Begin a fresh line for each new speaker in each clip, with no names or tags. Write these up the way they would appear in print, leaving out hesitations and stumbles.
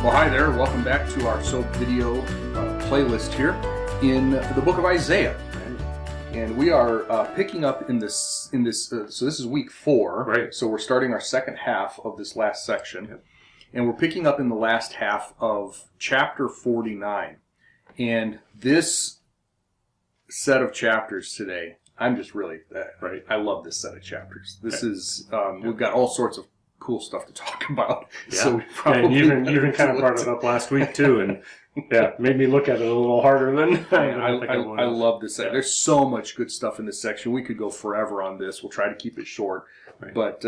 Well, hi there. Welcome back to our SOAP video playlist here in the book of Isaiah. And we are picking up in this, so this is week 4.
Right.
So we're starting our second half of this last section. Yep. And we're picking up in the last half of chapter 49. And this set of chapters today, I'm just really, I love this set of chapters. This is, we've got all sorts of cool stuff to talk about.
Yeah.
So we probably
and even kind of brought it up last week too, and made me look at it a little harder than
I love this section.
Yeah.
There's so much good stuff in this section. We could go forever on this. We'll try to keep it short, but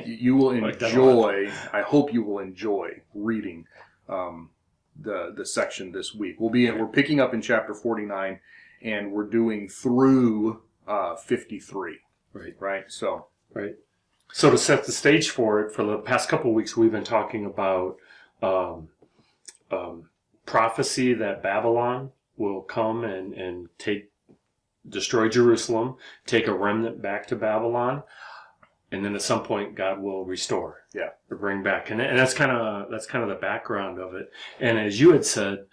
you will enjoy. I hope you will enjoy reading the section this week. We're picking up in chapter 49, and we're doing through 53. Right.
So to set the stage for it, for the past couple of weeks, we've been talking about prophecy that Babylon will come and destroy Jerusalem, take a remnant back to Babylon, and then at some point God will restore, or bring back, and that's kind of the background of it. And as you had said,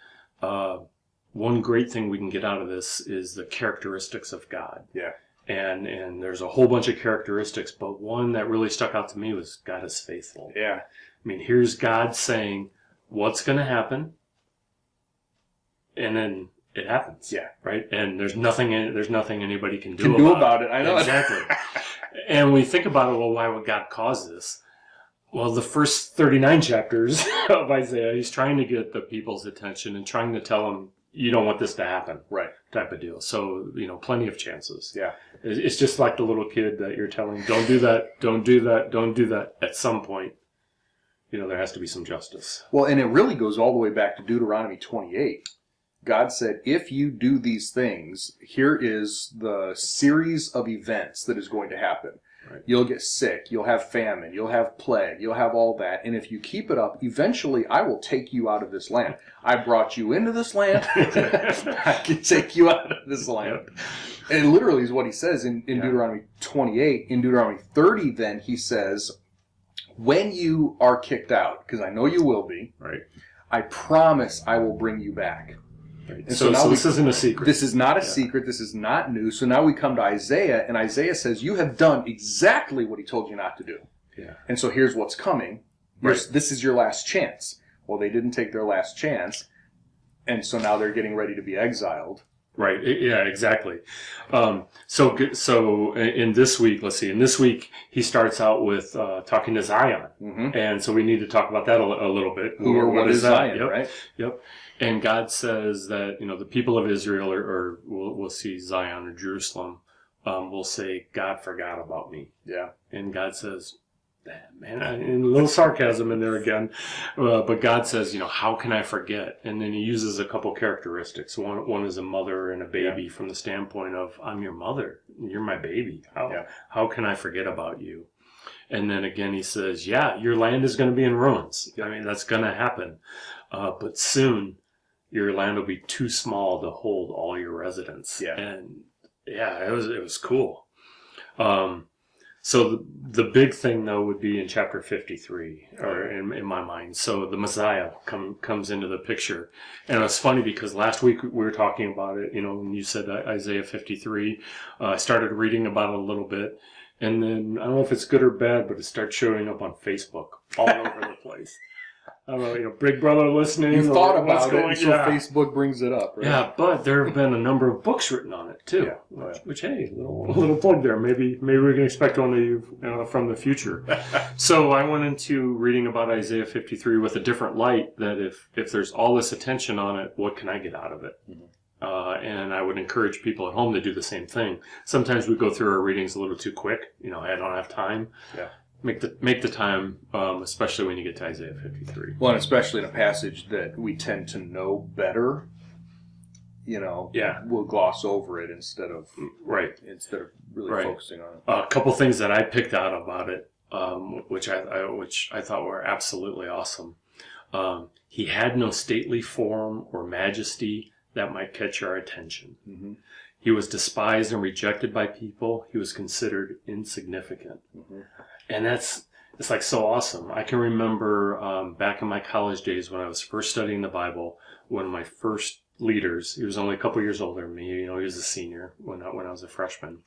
one great thing we can get out of this is the characteristics of God.
Yeah.
And there's a whole bunch of characteristics, but one that really stuck out to me was God is faithful.
Yeah.
I mean, here's God saying what's going to happen, and then it happens.
Yeah.
Right? And there's nothing anybody can do
about it. I know.
Exactly. And we think about it, well, why would God cause this? Well, the first 39 chapters of Isaiah, he's trying to get the people's attention and trying to tell them, you don't want this to happen. Right. Type of deal. So, plenty of chances.
Yeah.
It's just like the little kid that you're telling, don't do that, don't do that, don't do that. At some point, there has to be some justice.
Well, and it really goes all the way back to Deuteronomy 28. God said, if you do these things, here is the series of events that is going to happen. Right. You'll get sick, you'll have famine, you'll have plague, you'll have all that. And if you keep it up, eventually I will take you out of this land. I brought you into this land. I can take you out of this land. Yep. And it literally is what he says in Deuteronomy 28. In Deuteronomy 30, then, he says, when you are kicked out, because I know you will be, I promise I will bring you back.
Right. So this isn't a secret.
This is not a secret. This is not new. So now we come to Isaiah, and Isaiah says, you have done exactly what he told you not to do.
Yeah.
And so here's what's coming. This is your last chance. Well, they didn't take their last chance, and so now they're getting ready to be exiled.
Right. Yeah, exactly. So in this week, let's see. In this week, he starts out with talking to Zion. Mm-hmm. And so we need to talk about that a little bit.
What is Zion,
Yep.
right?
Yep. And God says that, the people of Israel, or we'll see Zion or Jerusalem, will say, God forgot about me.
Yeah. And
God says, man, and a little sarcasm in there again, but God says, how can I forget? And then he uses a couple characteristics. One is a mother and a baby from the standpoint of, I'm your mother, you're my baby. How can I forget about you? And then again, he says, your land is going to be in ruins. I mean, that's going to happen. But soon, your land will be too small to hold all your residents.
Yeah.
And it was cool. So the big thing, though, would be in chapter 53, or in my mind. So the Messiah comes into the picture. And it's funny because last week we were talking about it, when you said Isaiah 53. I started reading about it a little bit. And then, I don't know if it's good or bad, but it starts showing up on Facebook all over the place. I don't know, Big Brother listening.
You thought about it, so Facebook brings it up, right?
Yeah, but there have been a number of books written on it, too. Yeah. Which hey, little plug there. Maybe we can expect one of you from the future. So I went into reading about Isaiah 53 with a different light, that if there's all this attention on it, what can I get out of it? Mm-hmm. And I would encourage people at home to do the same thing. Sometimes we go through our readings a little too quick. I don't have time. Yeah. Make the time, especially when you get to Isaiah 53.
Well, and especially in a passage that we tend to know better, we'll gloss over it instead of really focusing on it.
A couple things that I picked out about it, which I thought were absolutely awesome. He had no stately form or majesty that might catch our attention. Mm-hmm. He was despised and rejected by people. He was considered insignificant. Mm-hmm. And that's, it's like so awesome. I can remember back in my college days when I was first studying the Bible, one of my first leaders, he was only a couple years older than me, he was a senior when I was a freshman.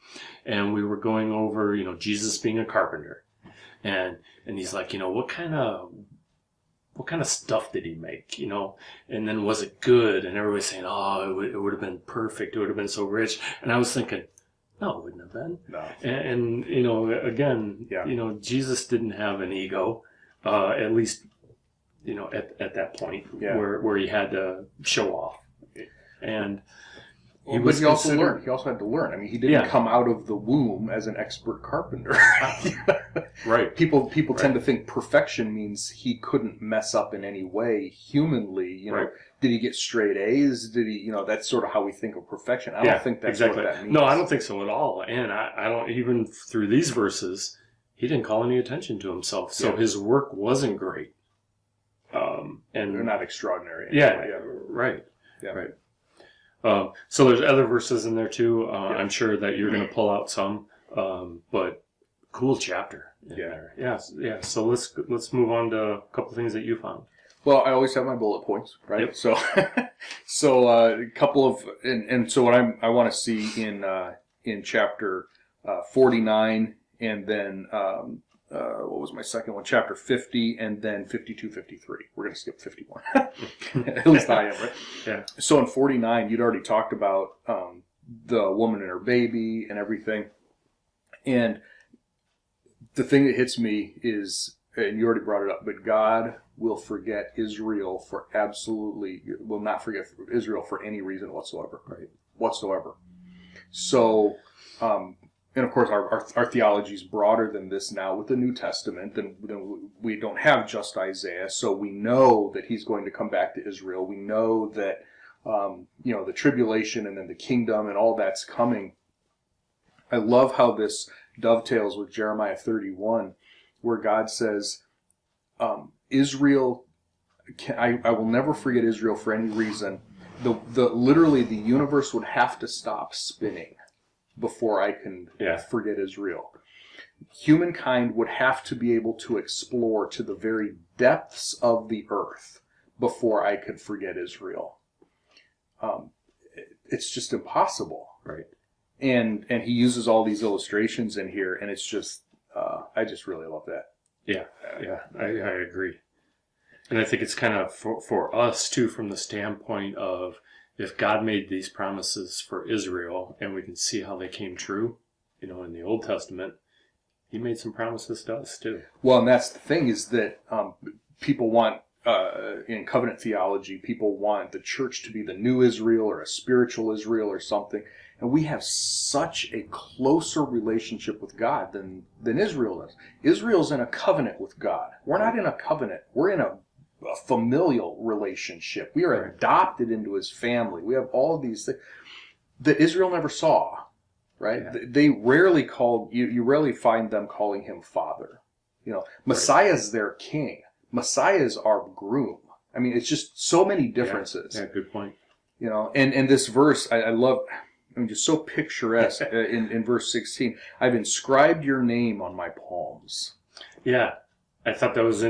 And we were going over, Jesus being a carpenter. And he's like, what kind of stuff did he make, And then was it good? And everybody's saying, oh, it would have been perfect. It would have been so rich. And I was thinking, no, it wouldn't have been.
No.
And again, Jesus didn't have an ego, at least, at that point where he had to show off. And
but he also learned. He also had to learn. I mean, he didn't come out of the womb as an expert carpenter.
Right.
People tend to think perfection means he couldn't mess up in any way humanly.
Right.
Did he get straight A's? Did he? That's sort of how we think of perfection. I don't think that's
exactly
what that means.
No, I don't think so at all. And I don't, even through these verses, he didn't call any attention to himself. So his work wasn't great. And
they're not extraordinary.
Right. Yeah. Right. So there's other verses in there too. I'm sure that you're going to pull out some, but cool chapter in there. Yeah. So let's move on to a couple of things that you found.
Well, I always have my bullet points, right?
Yep.
So a couple of and so what I want to see in chapter 49, and then what was my second one? Chapter 50, and then 52, 53. We're going to skip 51. At least I am, right?
Yeah.
So in 49, you'd already talked about the woman and her baby and everything. And the thing that hits me is, and you already brought it up, but God will forget Israel will not forget Israel for any reason whatsoever. Right? Whatsoever. So, and of course, our theology is broader than this now with the New Testament. Then we don't have just Isaiah, so we know that he's going to come back to Israel. We know that the tribulation and then the kingdom and all that's coming. I love how this dovetails with Jeremiah 31, where God says, Israel, I will never forget Israel for any reason. Literally, the universe would have to stop spinning before I can forget Israel. Humankind would have to be able to explore to the very depths of the earth before I could forget Israel. It's just impossible.
Right.
And he uses all these illustrations in here, and it's just, I just really love that.
Yeah, I agree. And I think it's kind of for us, too, from the standpoint of if God made these promises for Israel, and we can see how they came true, in the Old Testament, he made some promises to us, too.
Well, and that's the thing is that people want, in covenant theology, people want the church to be the new Israel or a spiritual Israel or something. And we have such a closer relationship with God than Israel does. Israel's in a covenant with God. We're not in a covenant. We're in a familial relationship. We are adopted into his family. We have all of these things that Israel never saw, right? Yeah. They rarely called, you rarely find them calling him father. Messiah's their king. Messiah's our groom. I mean, it's just so many differences.
Yeah, good point.
And this verse, I love, just so picturesque in verse 16. I've inscribed your name on my palms.
Yeah. I thought that was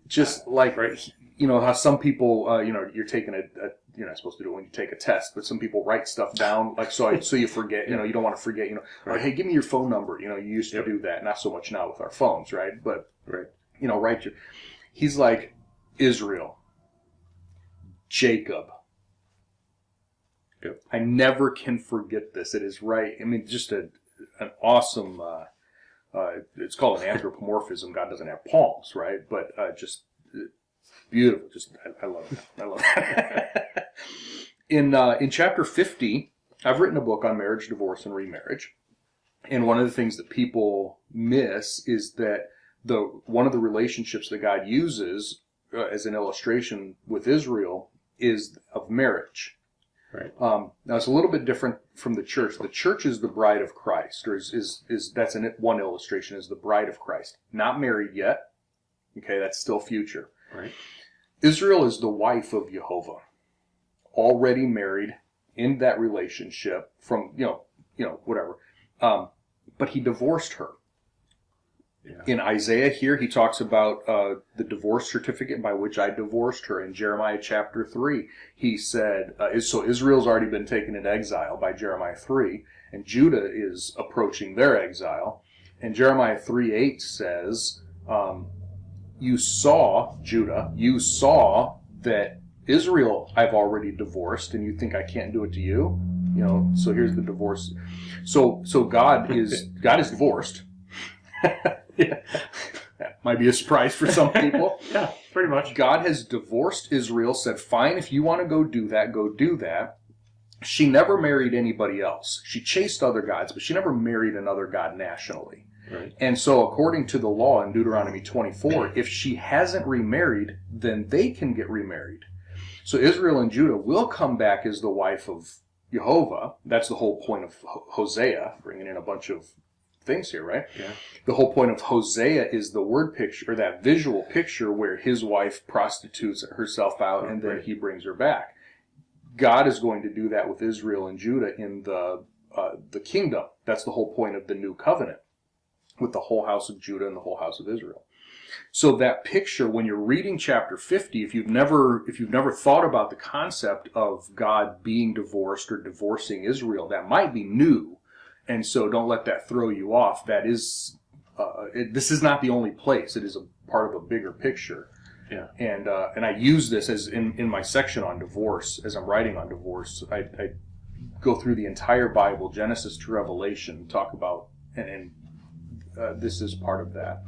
just like, how some people, you're taking you're not supposed to do it when you take a test, but some people write stuff down, like, so you forget, you don't want to forget, or, hey, give me your phone number. You used to do that. Not so much now with our phones, right? But, he's like, Israel, Jacob.
Yep.
I never can forget this. It is right. I mean, just an awesome, it's called an anthropomorphism. God doesn't have palms, right? But just beautiful. Just I love it. I love it. In chapter 50, I've written a book on marriage, divorce, and remarriage. And one of the things that people miss is that one of the relationships that God uses as an illustration with Israel is of marriage.
Right.
Now it's a little bit different from the church. The church is the bride of Christ, or is that's one illustration, is the bride of Christ. Not married yet. Okay, that's still future.
Right.
Israel is the wife of Jehovah, already married in that relationship from whatever. But he divorced her.
Yeah.
In Isaiah here, he talks about the divorce certificate by which I divorced her. In Jeremiah chapter 3, he said, so Israel's already been taken into exile by Jeremiah 3, and Judah is approaching their exile. And Jeremiah 3:8 says, you saw, Judah, you saw that Israel I've already divorced, and you think I can't do it to you? So here's the divorce. So God is divorced. Yeah. That might be a surprise for some people.
Yeah, pretty much.
God has divorced Israel, said, fine, if you want to go do that, go do that. She never married anybody else. She chased other gods, but she never married another god nationally.
Right.
And so according to the law in Deuteronomy 24, if she hasn't remarried, then they can get remarried. So Israel and Judah will come back as the wife of Jehovah. That's the whole point of Hosea, bringing in a bunch of things here, right?
Yeah.
The whole point of Hosea is the word picture, or that visual picture where his wife prostitutes herself out and then he brings her back. God is going to do that with Israel and Judah in the kingdom. That's the whole point of the new covenant, with the whole house of Judah and the whole house of Israel. So that picture, when you're reading chapter 50, if you've never thought about the concept of God being divorced or divorcing Israel, that might be new. And so don't let that throw you off. That is, this is not the only place. It is a part of a bigger picture.
Yeah.
And I use this as in my section on divorce, as I'm writing on divorce. I go through the entire Bible, Genesis to Revelation, talk about, and this is part of that.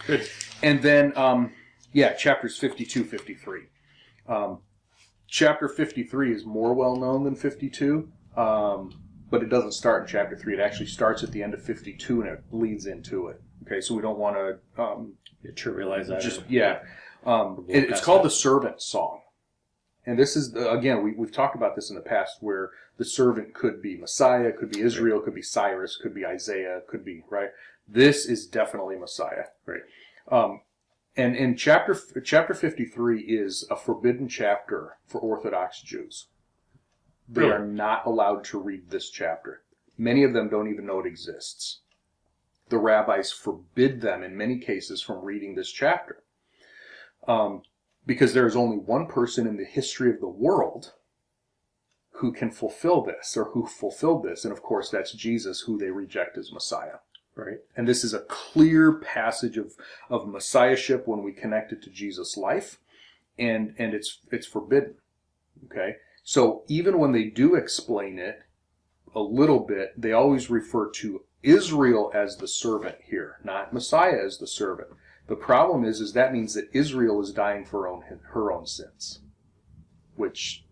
Good.
And then, chapters 52, 53. Chapter 53 is more well-known than 52, but it doesn't start in chapter 3. It actually starts at the end of 52, and it bleeds into it. Okay, so we don't want to...
trivialize that.
It's called the Servant Song. And this is, again, we've talked about this in the past, where the servant could be Messiah, could be Israel, could be Cyrus, could be Isaiah, could be, right? This is definitely Messiah.
Right.
And in chapter 53 is a forbidden chapter for Orthodox Jews. They
Really?
are not allowed to read this chapter. Many of them don't even know it exists. The rabbis forbid them, in many cases, from reading this chapter. Because there is only one person in the history of the world who can fulfill this, or who fulfilled this, and of course that's Jesus, who they reject as Messiah.
Right.
And this is a clear passage of messiahship when we connect it to Jesus' life, and it's forbidden. Okay? So even when they do explain it a little bit, they always refer to Israel as the servant here, not Messiah as the servant. The problem is that means that Israel is dying for her own sins, which,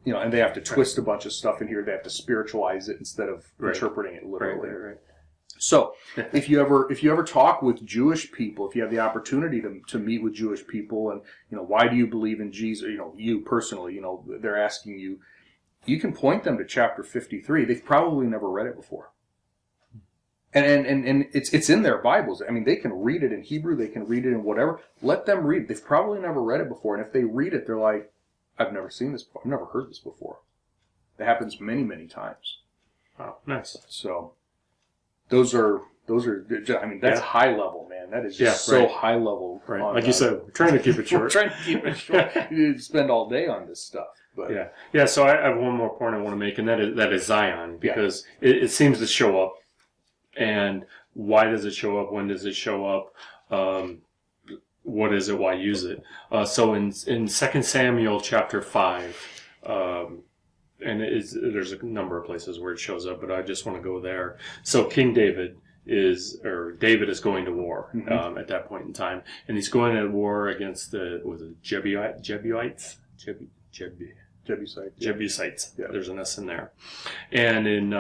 and they have to twist a bunch of stuff in here. They have to spiritualize it instead of interpreting it literally.
Right.
So, if you ever talk with Jewish people, if you have the opportunity to meet with Jewish people, and why do you believe in Jesus? You personally, they're asking you. You can point them to chapter 53. They've probably never read it before. And it's in their Bibles. I mean, they can read it in Hebrew, they can read it in whatever. Let them read it. They've probably never read it before. And if they read it, they're like, I've never seen this before. I've never heard this before. That happens many, many times.
Wow, nice.
So those are I mean, that's high level, man. That is just so high level.
Right. Like you said, we're trying to keep it short.
We're trying to keep it short. You spend all day on this stuff. But
Yeah, so I have one more point I want to make, and that is Zion, because it seems to show up. And why does it show up? When does it show up? What is it? Why use it? So in 2 Samuel chapter 5, and there's a number of places where it shows up, but I just want to go there. So King David is going to war at that point in time, and he's going to war against the Jebusites. Jebusites. Yeah. There's an S in there. And in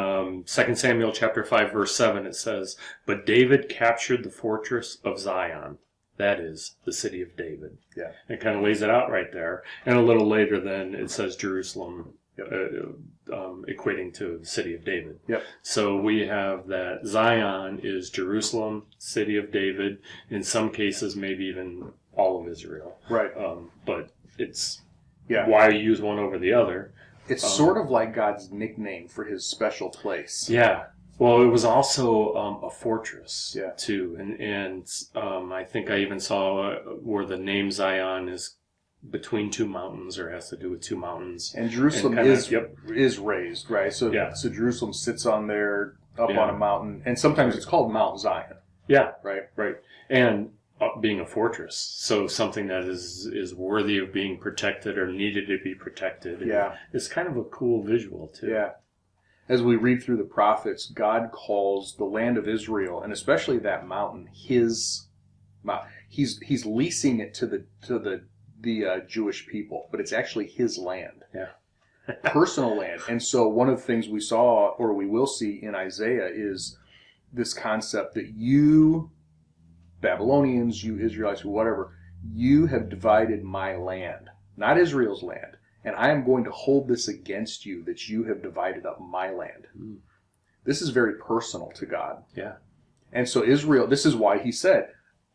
2 Samuel chapter 5, verse 7, it says, "But David captured the fortress of Zion." That is the city of David.
Yeah.
It kind of lays it out right there. And a little later then it says Jerusalem, equating to the city of David.
Yep.
So we have that Zion is Jerusalem, city of David, in some cases maybe even all of Israel.
Right.
But it's...
Yeah.
Why use one over the other?
It's sort of like God's nickname for his special place.
Yeah. Well, it was also a fortress,
Yeah.
too. And I think I even saw where the name Zion is between two mountains, or has to do with two mountains.
And Jerusalem
And kinda-
is raised, right? So,
Yeah.
so Jerusalem sits on there, up
Yeah.
on a mountain, and sometimes it's called Mount Zion,
Yeah,
right?
right. And being a fortress, so something that is worthy of being protected or needed to be protected.
Yeah.
It's kind of a cool visual, too.
Yeah. As we read through the prophets, God calls the land of Israel, and especially that mountain, his mountain. He's leasing it to the Jewish people, but it's actually his land.
Yeah.
Personal land. And so one of the things we saw, or we will see in Isaiah, is this concept that you Babylonians, you Israelites, whatever, you have divided my land, not Israel's land. And I am going to hold this against you, that you have divided up my land.
Mm.
This is very personal to God.
Yeah.
And so Israel, this is why he said,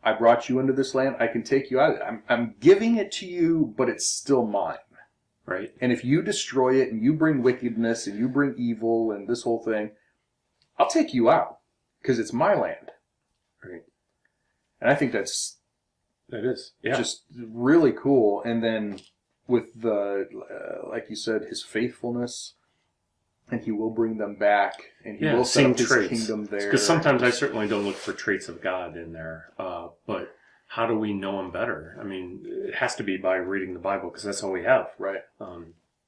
I brought you into this land, I can take you out of it. I'm giving it to you, but it's still mine.
Right.
And if you destroy it, and you bring wickedness, and you bring evil, and this whole thing, I'll take you out, because it's my land.
Right.
And I think that's just really cool. And then with the, like you said, his faithfulness, and he will bring them back, and he will set up his kingdom there.
Because sometimes I certainly don't look for traits of God in there, but how do we know him better? I mean, it has to be by reading the Bible, because that's all we have,
Right.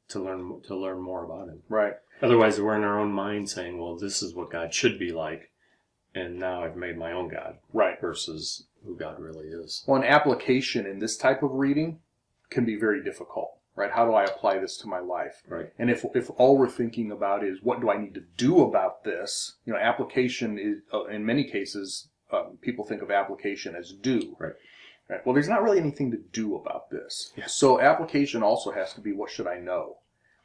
To learn more about him.
Right.
Otherwise, we're in our own mind saying, "Well, this is what God should be like," and now I've made my own God,
Right.
versus who God really is.
Well, an application in this type of reading can be very difficult, right? How do I apply this to my life?
Right.
And if all we're thinking about is what do I need to do about this, application is in many cases people think of application as do.
Right.
Right. Well, there's not really anything to do about this.
Yeah.
So application also has to be, what should I know?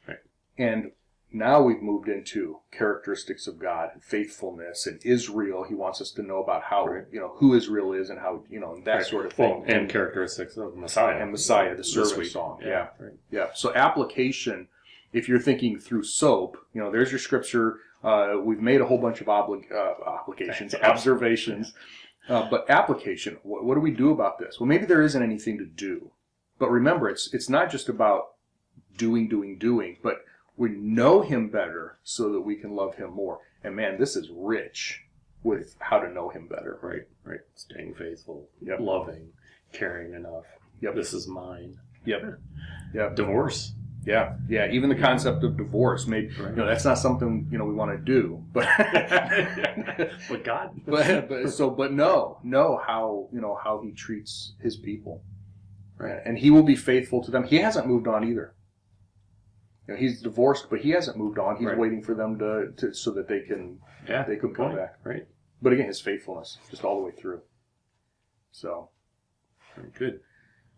Right.
And now we've moved into characteristics of God, and faithfulness, and Israel. He wants us to know about how,
Right.
Who Israel is, and how, and that
Right.
sort of thing.
Well, and characteristics of Messiah.
And Messiah, the
This
servant
week.
song.
Yeah. Right.
Yeah. So application, if you're thinking through SOAP, there's your scripture. We've made a whole bunch of applications, observations. But application, what do we do about this? Well, maybe there isn't anything to do. But remember, it's not just about doing, but we know him better so that we can love him more. And man, this is rich with how to know him better.
Right. Right. Staying faithful,
Yep.
loving, caring enough.
Yep.
This is mine.
Yep. Yep.
Divorce.
Yeah. Yeah. Even the concept of divorce, maybe,
Right.
that's not something, we want to do, but,
But God.
but know how he treats his people. Right. And he will be faithful to them. He hasn't moved on either. He's divorced, but he hasn't moved on. He's
Right.
waiting for them to so that they can
Good
come
point.
back.
Right.
But again, his faithfulness just all the way through. So
Very good.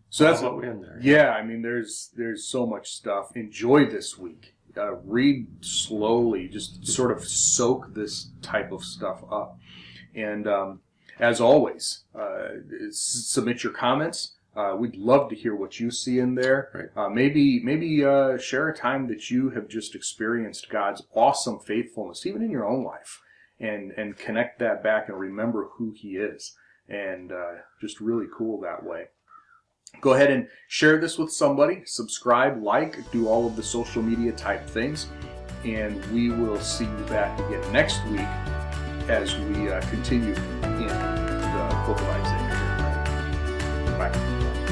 So that's
what we end there.
Yeah, I mean, there's so much stuff. Enjoy this week. Read slowly. Just sort of soak this type of stuff up. And as always, submit your comments. We'd love to hear what you see in there.
Right.
Maybe share a time that you have just experienced God's awesome faithfulness, even in your own life, and connect that back and remember who He is. And just really cool that way. Go ahead and share this with somebody. Subscribe, do all of the social media type things. And we will see you back again next week as we continue in the book of Isaiah. Bye.